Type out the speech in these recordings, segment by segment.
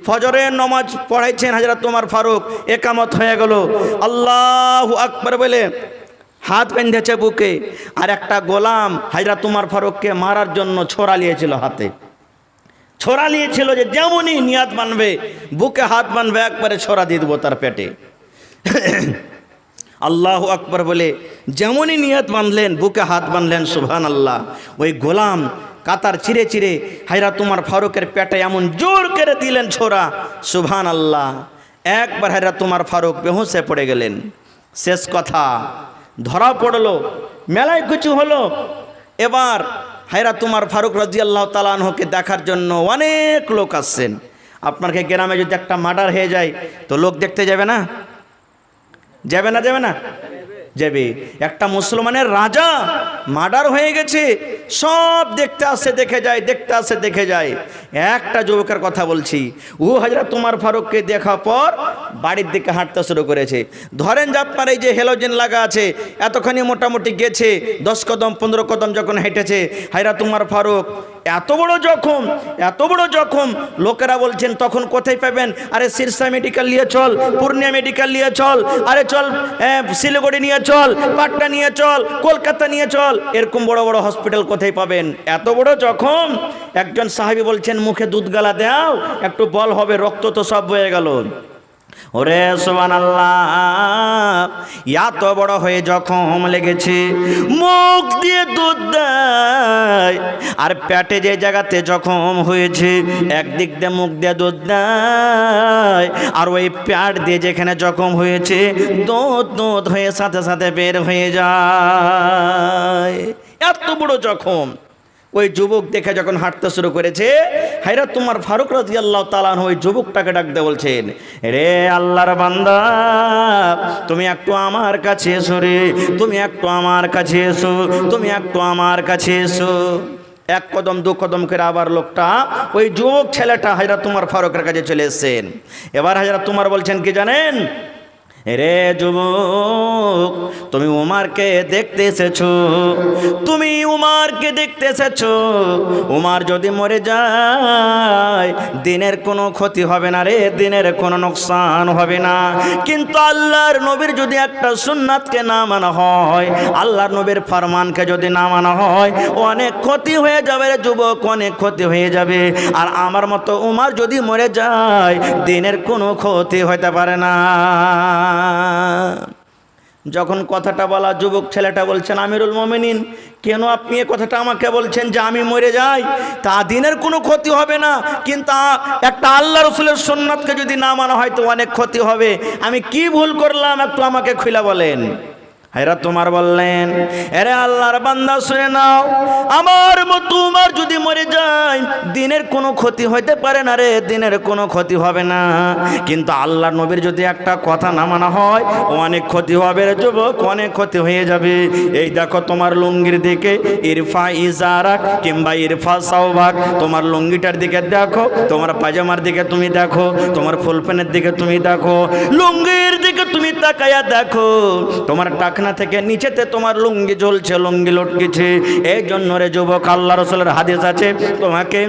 ফজরের নামাজ পড়াইছেন হযরত ওমর ফারুক, একামত হয়ে গেল, আল্লাহু আকবার বলে হাত বেঁধেছে বুকে, আর একটা গোলাম হযরত ওমর ফারুককে মারার জন্য ছোরা নিয়েছিল, হাতে ছোরা নিয়েছিল, যে যেমনই নিয়াত বানবে বুকে হাত বানবে একবারে ছোরা দিয়ে দেবো তার পেটে। আল্লাহু আকবার বলে যেমনই নিয়াত বাঁধলেন, বুকে হাত বাঁধলেন, সুবহানাল্লাহ, ওই গোলাম কাতার চিরে চিরে হযরত ওমর ফারুকের পেটে এমন জোর করে দিলেন ছোরা, সুবহানাল্লাহ, একবার হযরত ওমর ফারুক বেহুশে পড়ে গেলেন। শেষ কথা, ধরা পড়লো, মেলায় কিছু হলো। এবার হযরত ওমর ফারুক রাদিয়াল্লাহু তাআলা আনহুকে দেখার জন্য অনেক লোক আসছেন। আপনার গ্রামে যদি একটা মার্ডার হয়ে যায় তো লোক দেখতে যাবে না? যাবে না? যাবে না? যাবে। একটা মুসলমানের রাজা মার্ডার হয়ে গেছে, সব দেখতে আসে, দেখে যায়, দেখতে আসে, দেখে যায়। একটা যুবকের কথা বলছি, ও হযরত ওমর ফারুককে দেখার পর বাড়ির দিকে হাঁটতে শুরু করেছে। ধরেন যে আপনার এই যে হেলোজেন লাগা আছে, এতখানি মোটামুটি গেছে, 10 কদম 15 কদম যখন হেঁটেছে, হযরত ওমর ফারুক এত বড় জখম, এত বড় জখম, লোকেরা বলছেন তখন কোথায় পাবেন? আরে সিরসা মেডিকেল নিয়ে চল, পূর্ণিয়া মেডিকেল নিয়ে চল, আরে চল শিলিগুড়ি নিয়ে চল, পাটনা নিয়ে চল, কলকাতা নিয়ে চল, এরকম বড় বড় হসপিটাল কোথায় পাবেন? এত বড় জখম। একজন সাহাবী বলছেন, মুখে দুধ গালা দাও, একটু বল হবে, রক্ত তো সব বয়ে গেল। ওরে সুবহানাল্লাহ, এত বড় হয়ে জখম লেগেছে, মুখ দিয়ে দুধ দেয়, আর পেটে যে জায়গাতে জখম হয়েছে একদিক দিয়ে মুখ দিয়ে দুধ দেয়, আর ওই পেট দিয়ে যেখানে জখম হয়েছে দুধ হয়ে সাথে সাথে বের হয়ে যায়। এত বড় জখম। ওই যুবক দেখে যখন হাঁটতে শুরু করেছে, হযরত ওমর ফারুক রাদিয়াল্লাহু তাআলা ওই যুবকটাকে ডাকতে বলছেন, রে আল্লাহর বান্দা, তুমি একটু আমার কাছে এসো রে, তুমি একটু আমার কাছে এসো, তুমি একটু আমার কাছে এসো। এক কদম দু কদম করে আবার লোকটা, ওই যুবক ছেলেটা হযরত ওমর ফারুকের কাছে চলে এসেছেন। এবার হযরত ওমর বলছেন কি জানেন? রে যুবক, তুমি উমারকে দেখতে এসেছো, তুমি উমারকে দেখতে এসেছো। উমার যদি মরে যায় দিনের কোনো ক্ষতি হবে না রে, দিনের কোনো নোকসান হবে না। কিন্তু আল্লাহর নবীর যদি একটা সুন্নাতকে না মানা হয়, আল্লাহর নবীর ফরমানকে যদি না মানা হয়, অনেক ক্ষতি হয়ে যাবে রে যুবক, অনেক ক্ষতি হয়ে যাবে। আর আমার মতো উমার যদি মরে যায় দিনের কোনো ক্ষতি হতে পারে না। যখন কথাটা বলা, যুবক ছেলেটা বলছেন, আমিরুল মুমিনিন, কেন আপনি এই কথাটা আমাকে বলছেন যে আমি মরে যাই তা দিনের কোনো ক্ষতি হবে না, কিন্তু একটা আল্লাহ রাসূলের সুন্নাতকে যদি না মানা হয় তো অনেক ক্ষতি হবে। আমি কি ভুল করলাম একটু আমাকে খুলে বলেন। হযরত ওমর বললেন, আরে আল্লাহর বান্দা শুনে নাও, আমার মতো উমর যদি মরে যায় দিনের কোনো ক্ষতি হইতে পারে না রে, দিনের কোনো ক্ষতি হবে না। কিন্তু আল্লাহর নবীর যদি একটা কথা না মানা হয় অনেক ক্ষতি হবে রে যুবক, অনেক ক্ষতি হয়ে যাবে। এই দেখো তোমার লুঙ্গির দিকে, ইরফা ইজারাক কিংবা ইরফা সাওবাক, তোমার লুঙ্গিটার দিকে দেখো, তোমার পাজামার দিকে তুমি দেখো, তোমার ফুল প্যান্টের দিকে তুমি দেখো, লুঙ্গির দিকে তুমি তাকায়া দেখো, তোমার টাকনা থেকে নিচেতে তোমার লুঙ্গি ঝুলছে, লুঙ্গি লটকেছে। এই জন্য রে যুবক, আল্লাহ রাসূলের হাদিস আছে, তোমাকে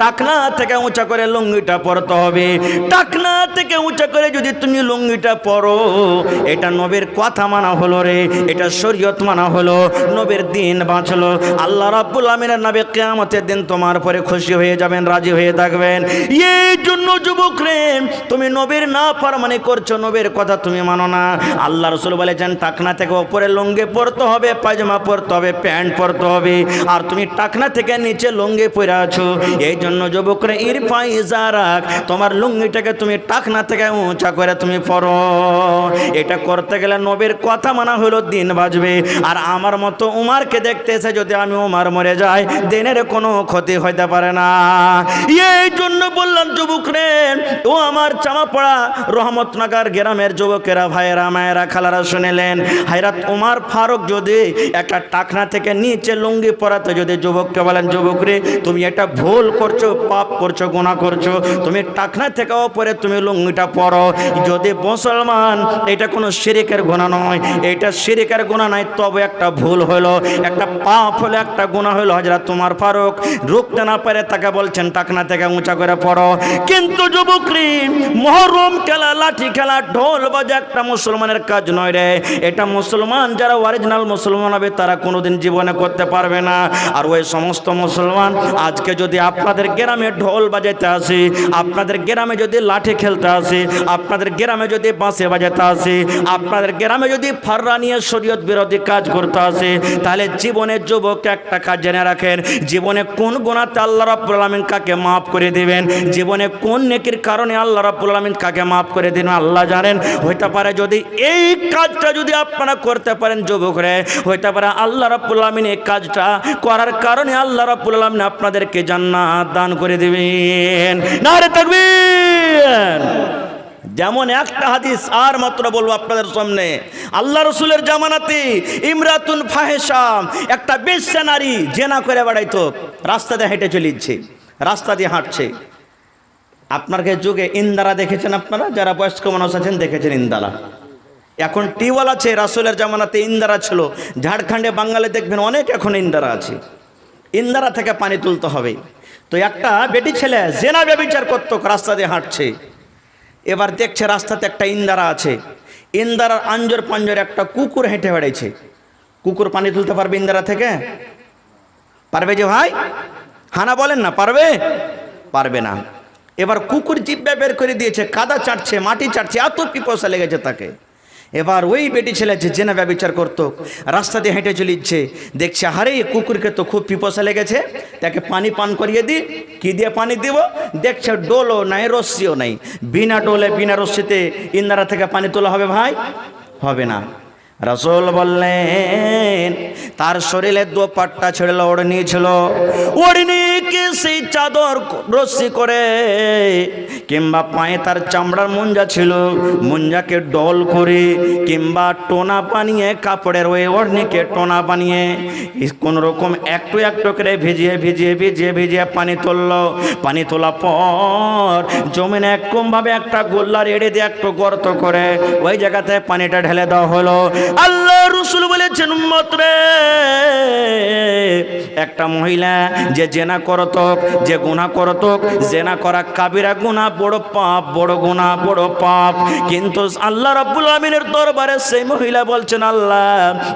টাকনা থেকে উঁচা করে লুঙ্গিটা পরতে হবে। টাকনা থেকে উঁচা করে যদি তুমি লুঙ্গিটা পরো, এটা নবীর কথা মানা হলো রে, এটা শরীয়ত মানা হলো, নবীর দিন বাঁচলো। আল্লাহ রাব্বুল আমিনের নবী কিয়ামতের দিন তোমার পরে খুশি হয়ে যাবেন, রাজি হয়ে থাকবেন। এই জন্য যুবক রে, তুমি নবীর না ফরমানি করছো, নবীর কথা তুমি মানো না। আল্লাহ রাসূল বলেছেন টাকনা থেকে উপরে লুঙ্গি পরতে হবে, পায়জামা পরতে হবে, প্যান্ট পরতে হবে, আর তুমি টাকনা থেকে নিচে লুঙ্গি পরে আছো। এই জন্য যুবকরা ইরফা ইজারাক, তোমার লুঙ্গিটাকে তুমি টাকনা থেকে উঁচা করে তুমি পরো। এটা করতে গেলে নবীর কথা মানা হলো, দিন বাজবে। আর আমার মতো উমারকে দেখতে এসে যদি আমি উমার মরে যাই দিনের কোনো ক্ষতি হইতে পারে না। এই জন্য বললাম যুবক রে, ও আমার চামাপাড়া রহমতনগর গ্রামের যুবকেরা, ভাইয়েরা, মায়েরা, খালারা শুনেলেন, হযরত ওমর ফারুক যদি একটা টাকনা থেকে নিচে লুঙ্গি পরাতে যদি যুবককে বলেন, যুবক রে তুমি এটা ভুল করছো, পাপ করছো, গুনাহ করছো, তুমি টাকনা থেকে উপরে তুমি লুঙ্গিটা পরো। যদি মুসলমান এটা কোনো শিরকের গুনাহ নয়, এটা শিরকের গুনাহ নয়, তবে একটা ভুল হলো, একটা পাপ হলো, একটা গুনাহ হলো। হযরত উমর ফারুক রুখতে না পারে তাকে বলছেন টাকনা থেকে উঁচা করে পড়ো। কিন্তু যুবকরি, মহরম খেলা, লাঠি খেলা, ঢোল বাজা একটা মুসলমানের কাজ নয় রে। এটা মুসলমান যারা অরিজিনাল মুসলমান হবে তারা কোনোদিন জীবনে করতে পারবে না। আর ওই সমস্ত মুসলমান আজকে যদি আপনাদের গ্রামে ঢোল বাজাতে আসে, আপনাদের গ্রামে যদি লাঠি খেলতে আসে, আপনাদের গ্রামে যদি বাঁশি বাজাতে আসে, আপনাদের গ্রামে যদি ফাররা নিয়ে শরীয়ত বিরোধী কাজ করতে আসে, তাহলে জীবনের যুবক একটা কাজ জেনে রাখেন, জীবনে কোন গুনাহতে আল্লাহ রাব্বুল আলামিন কাকে মাফ করে দিবেন, জীবনে কোন নেকির কারণে আল্লাহ রাব্বুল আলামিন কাকে মাফ করে দিবেন আল্লাহ জানেন। হইতে পারে যদি এই কাজটা যদি আপনারা করতে পারেন যুবকরে, হইতে পারে আল্লাহ রাব্বুল আলামিন এই কাজটা করার কারণে আল্লাহ রাব্বুল আলামিন আপনাদেরকে জান্নাত দান করে দিবেন। নারে তাকবীর। যেমন একটা হাদিস আর মাত্র বলবো আপনাদের সামনে, আল্লাহ রসুলের জামানাতে ইমরাতুন ফাহেশা, একটা বেশ্যা নারী জেনা করে বেড়াইতো, রাস্তা দিয়ে হেঁটে চলিচ্ছে, রাস্তা দিয়ে হাঁটছে। আপনার যুগে ইন্দারা দেখেছেন, আপনারা যারা বয়স্ক মানুষ আছেন দেখেছেন ইন্দারা। এখন টিউবওয়েল আছে, রাসূলের জামানাতে ইন্দারা ছিল। ঝাড়খণ্ডে বাঙালি দেখবেন অনেক এখন ইন্দারা আছে। ইন্দারা থেকে পানি তুলতে হবে। তো একটা বেটি ছেলে জেনা ব্যভিচার করতো, রাস্তা দিয়ে হাঁটছে। এবার দেখছে রাস্তাতে একটা ইন্দারা আছে, ইন্দারার আঞ্জর পাঞ্জর একটা কুকুর হেঁটে বেড়াইছে। কুকুর পানি তুলতে পারবে ইন্দারা থেকে? পারবে যে ভাই? হানা বলেন না, পারবে? পারবে না। এবার কুকুর জিব্বা বের করে দিয়েছে, কাদা চাটছে, মাটি চাটছে, এত পিপাসা লেগেছে তাকে। এবার ওই বেটি ছেলে যে জেনা ব্যভিচার করতো, রাস্তা দিয়ে হেঁটে চলিচ্ছে, দেখছে হারে কুকুরকে তো খুব পিপাসা লেগেছে, তাকে পানি পান করিয়ে দিই। কি দিয়ে পানি দিব? দেখছে ডোলও নাই, রশ্মিও নাই। বিনা ডোলে বিনা রশ্মিতে ইন্দারা থেকে পানি তোলা হবে ভাই? হবে না। রাসূল বললেন, তার শরীরে দোপাট্টা ছিল, ওড়নি ছিল, ওড়নিকে সেই চাদর রশ্মি করে, কিংবা পায়ে তার চামড়ার মুঞ্জা ছিল, মুঞ্জাকে ডল করে কিংবা টোনা বানিয়ে, কাপড়ের ওই ওড়নিকে টোনা বানিয়ে কোন রকম একটু একটু করে ভিজিয়ে ভিজিয়ে ভিজিয়ে ভিজিয়ে পানি তুলল। পানি তোলা পর জমিনে একরকমভাবে একটা গোল্লার এড়ে দিয়ে একটু গর্ত করে ওই জায়গাতে পানিটা ঢেলে দেওয়া হলো। আল্লাহ রাসূল বলেছেন, উম্মত রে, একটা মহিলা যে জেনা করত, যে গুনাহ করত, জেনা করা কাবিরা গুনাহ, বড় পাপ, বড় গুনাহ, বড় পাপ। কিন্তু আল্লাহ রাব্বুল আমিনের দরবারে সেই মহিলা বলছেন, আল্লাহ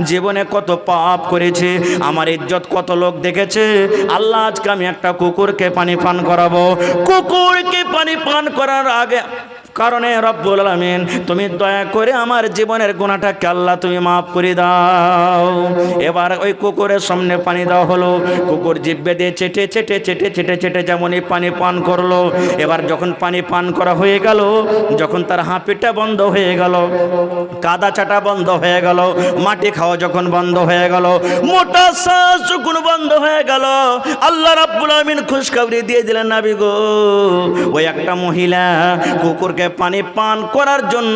জীবনে কত পাপ করেছে, আমার ইজ্জত কত লোক দেখেছে, আল্লাহ আজকে আমি একটা কুকুরকে পানি পান করাবো। কুকুরকে পানি পান করার আগে কারণে রব্বুল আলামিন তুমি দয়া করে আমার জীবনের গুনাহটাকে আল্লাহ তুমি মাফ করে দাও। এবার ওই কুকুরের সামনে পানি দেওয়া হলো, কুকুর জিভে দিয়ে চেটে চেটে চেটে চেটে চেটে যেমনই পানি পান করলো। এবার যখন পানি পান করা হয়ে গেল, যখন তার হাঁপিটা বন্ধ হয়ে গেল, কাদা চাটা বন্ধ হয়ে গেল, মাটি খাওয়া যখন বন্ধ হয়ে গেল, মোটা শ্বাস যখন বন্ধ হয়ে গেল, আল্লাহ রাব্বুল আলামিন খুশখবরি দিয়ে দিলেন, নবী গো, ওই একটা মহিলা কুকুরকে পানি পান করার জন্য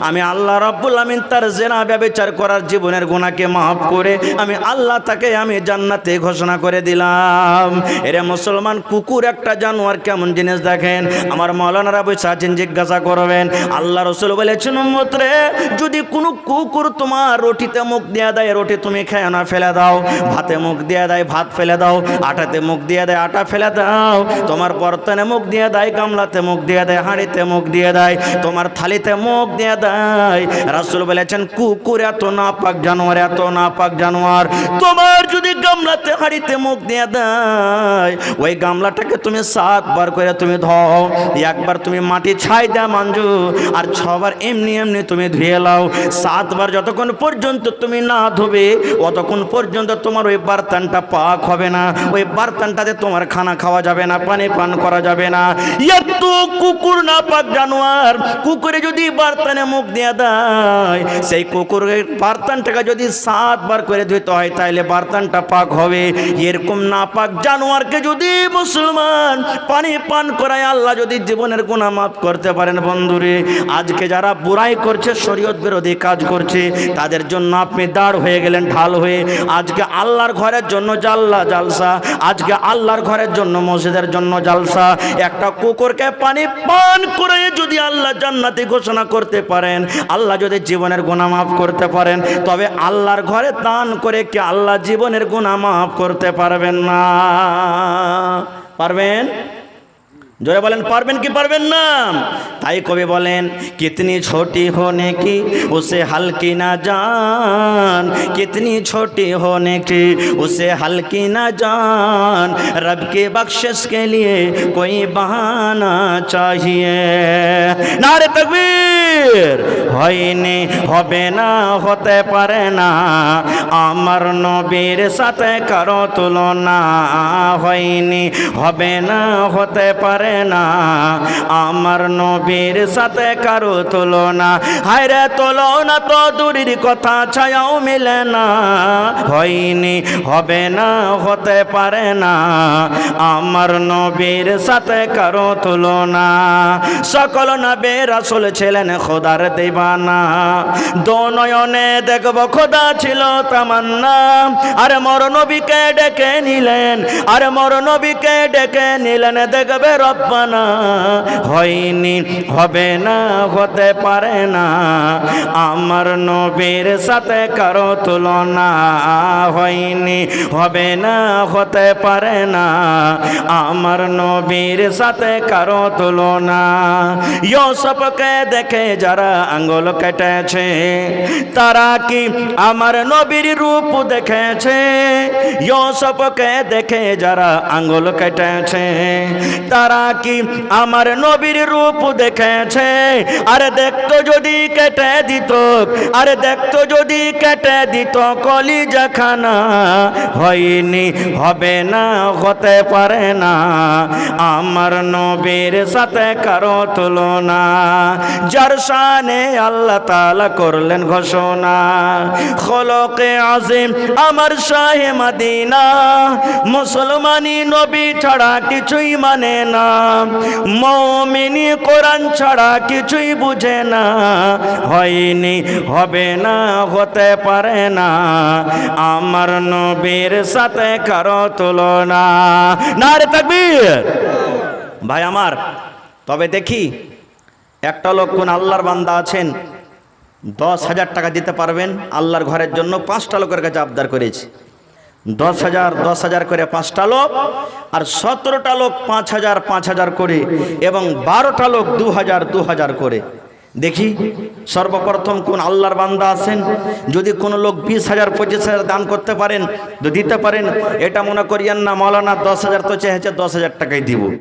আমি আল্লাহ রাব্বুল আমিন তার জেনা ব্যভিচার করার জীবনের গুনাহকে মাফ করে আমি আল্লাহ তাকে আমি জান্নাতে ঘোষণা করে দিলাম। এরে মুসলমান, কুকুর একটা জানোয়ার, কেমন জিনিস দেখেন। আমার মাওলানারা বসে আছেন, জিজ্ঞাসা করবেন। আল্লাহ রাসূল বলেছেন, উম্মত রে, যদি কোনো কুকুর তোমার রুটিতে মুখ দিয়ে দেয়, রুটি তুমি খেয়ে না, ফেলে দাও। ভাতে মুখ দিয়ে দেয়, ভাত ফেলে দাও। আটাতে মুখ দিয়ে দেয়, আটা ফেলে দাও। তোমার বর্তনে মুখ দিয়ে দেয়, গামলাতে মুখ দিয়ে দেয়, হাঁড়িতে মুখ দিয়ে দেয়, তোমার থালিতে মুখ দিয়ে দেয়। রাসূল বলেছেন, কুকুর এত নাপাক জানোয়ার, এত নাপাক জানোয়ার, তোমার যদি গামলাতে হাঁড়িতে মুখ দিয়ে দেয়, ওই গামলাটাকে তুমি 7 বার করে তুমি ধোও। একবার তুমি মাটি ছাই দেয়া মাঞ্জু, আর 6 বার এমনি এমনি তুমি ধুয়ে লাও। 7 বার যতক্ষণ পর্যন্ত তুমি না ধোবে, অতক্ষণ পর্যন্ত তোমার ওই বার্তানটা পাক হবে না। ওই বার্তানটাতে তোমার খানা খাওয়া যাবে না, পানি পান করা যাবে না। এত কুকুর নাপাক জানোয়ার, কুকুরে যদি বার্তানে মুখ দিয়ে দেয়, সেই কুকুরের বার্তানটাকে যদি 7 বার করে ধুইতে হয়, তাহলে বার্তানটা পাক হবে। এরকম নাপাক জানোয়ারকে যদি মুসলমান পানি পান করায়, আল্লাহ যদি জীবনের গুনাহ মাফ করতে পারেন, বন্ধুরে, আজকে যারা বুরাই করছে, শরীয়ত বিরোধী কাজ করছে, তাদের জন্য আপনি দাঁড় হয়ে গেলেন, ঢাল হয়ে। আজকে আল্লাহর ঘরের জন্য জালসা, আজকে আল্লাহর ঘরের জন্য, মসজিদের জন্য জালসা। একটা কুকুরকে পানি পান করে যদি আল্লাহ জান্নাতি ঘোষণা করতে পারেন, আল্লাহ যদি জীবনের গুনাহ মাফ করতে পারেন, তবে আল্লাহর ঘরে দান করে কি আল্লাহ জীবনের গুনাহ মাফ করতে পারবেন না? পারবেন? জোরে বলেন, পারবেন কি পারবেন না? তাই কবি বলেন, কিতনি ছোটি হোনে কি উসে হালকি না জান, কিতনি ছোটি হোনে কি উসে হালকি না জান, রব के बख्शिश के लिए कोई बहाना चाहिए। नारे तकबीर। হয়নি, হবে না, হতে পারে না আমার নবীর সাথে কারো তুলনা, হয়নি, হবে না, হতে পারে না আমার নবীর সাথে কারো তুলনা। হায়রে তুলনা তো দূরের কথা, ছায়াও মিলে না, হয়নি, হবে না, হতে পারে না আমার নবীর সাথে কারো তুলনা। সকল নবী রাসূল ছিলেন খোদার দিবানা, দো নয়নে দেখব খোদা ছিল তামান্না। আরে মোর নবীকে ডেকে নিলেন, আরে মোর নবীকে ডেকে নিলেন, দেখবে রব্বানা। হয়নি, হবে না, হতে পারে না আমার নবীর সাথে কারো তুলনা, হয়নি, হবে না, হতে পারে না আমার নবীর সাথে কারো তুলনা। ইউসুফকে দেখে যারা আঙ্গুল কেটেছে, তারা কি আমার নবীর রূপ দেখেছে? ইউসুফকে দেখে যারা আঙ্গুল কেটেছে, তারা কি আমার নবীর রূপ দেখেছে? আরে দেখতো যদি কেটে দিত, আরে দেখতো যদি কেটে দিত কলিজা খানা, হয়নি, হবে না, হতে পারে না আমার নবীর সাথে কারো তুলনা। যার শানে আল্লাহ তাআলা করলেন ঘোষণা, খলকে আজিম আমার শাহে মদিনা, মুসলমানি নবী ছাড়া কিছুই মানে না, মুমিনি কোরআন ছাড়া কিছুই বুঝে না, হয়নি, হবে না, হতে পারে না আমার নবীর সাথে কারো তুলনা। নারে তাকবীর। ভাই আমার, তবে দেখি একটা লোক কোন আল্লাহর বান্দা আছেন 10,000 টাকা দিতে পারবেন আল্লাহর ঘরের জন্য? 5টা লোকের কাছে আবদার করেছি, 10,000 করে 5টা লোক, আর 17টা লোক 5,000 করে, এবং 12টা লোক 2,000 করে। দেখি সর্বপ্রথম কোন আল্লাহর বান্দা আছেন? যদি কোনো লোক 20,000 25,000 দান করতে পারেন, দিতে পারেন, এটা মনে করিয়েন না মৌলানা 10,000 তো চেয়েছে 10,000 টাকাই দিব।